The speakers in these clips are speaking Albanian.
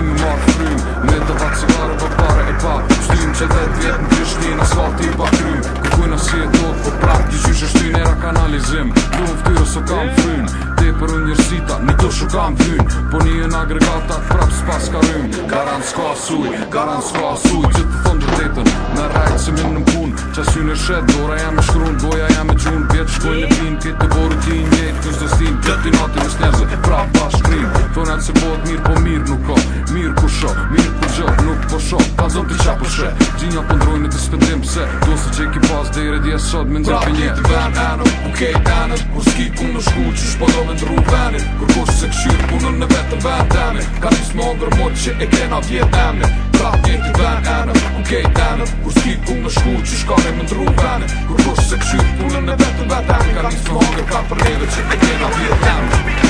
me marrë frym. Me të pa cigare pa pare e pa shtym që 10 vjet në Prishtinë asfalti pa krym. Kërkujna si e tot, po prakti qysh e shtyn era kanalizim. Du më ftyrë so kam fryn, te për unë njërsita, një të shu kam vyn. Po një në agregatat prap s'pas ka rym. Garant s'ka suj, që të thon vërtetën. Me rajt se min në pun, qasyn e shet, dora jam e shkrun, boja jam e gjun. Vjet shkojnë e pin, këtë të boru ti njejt, kësh destin. Këtë i natin e snezë, prap pa shkrim. Thonat se bot mirë, po mirë nuk ka. Mirë ku sho, mirë ku gjë, nuk po sho. Ta zot t'i qa po she, gjinja po ndrojnë të spendim pse. Do se që ki pas dhere dje sot me ndrë për një. Prap ven enëm, ku kejt enëm. Kur s'ki ku në shku që shpodo me ndru venit. Kur kush se këshyr punën në vetën ven temin. Ka nis më ngërmot që e kena vjet emni. Prap jeti ven enëm, ku kejt enëm. Kur s'ki ku në shku që shkare me ndru venit. Kur kush se këshyr punën në vetën ven temin. Ka nis më ngër ka për neve që e kena vjet emni.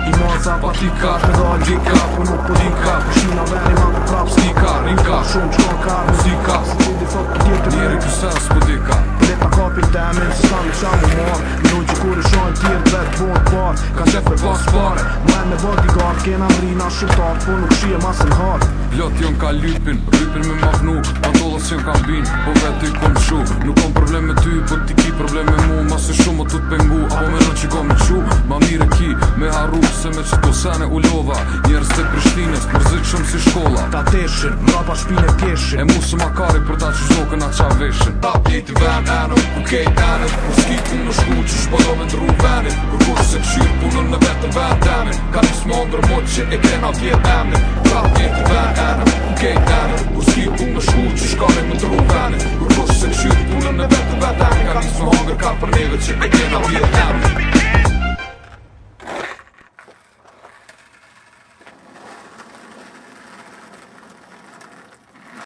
I maza pa tika, me dal dika, po nuk po dika. Po shina veni ma po prap s'tika, rinka. Shumë qka ka muzika, se që di thot për tjetër njeri kësa s'po dika. Leta kapin temin, se s'ka me qa mu marr. Minu që kur i shojnë tjerë vet bon par. Ka qef për pas pare, men me bodyguard. Kena mrina shqiptar, po nuk shie masën hard. Vlot jon ka lypin me mafnu. Pantollat s'jon kam bin, po vet i kom shu. Nuk kom problem me ty, po ti ki problem me mu. Mas e shumë o tu t'pengu, apo me në që kom me qu. Ma mire ki, me harru se me qëto sene u lova. Njerës të Prishtines, mërzit shumë si shkolla. Ta teshin, mrapa shpine pjeshin. E mu së makari për ta që zokën a qa veshin. Ta pjeti ven enëm, ku kejt enëm. Kur s'ki ku në shku që shpodo me ndru venit. Kur kur se këshyr punën në vetën ven temin. Ka nis më ndërmot që e kena vjet emni. Ta pjeti ven enëm, ku kejt enëm. Kur s'ki ku në shku që shkare me ndru venit. Kur kur se këshyr punën në vetën ven temin. Ka nis më ndër ka për neve që e kena vjet emni.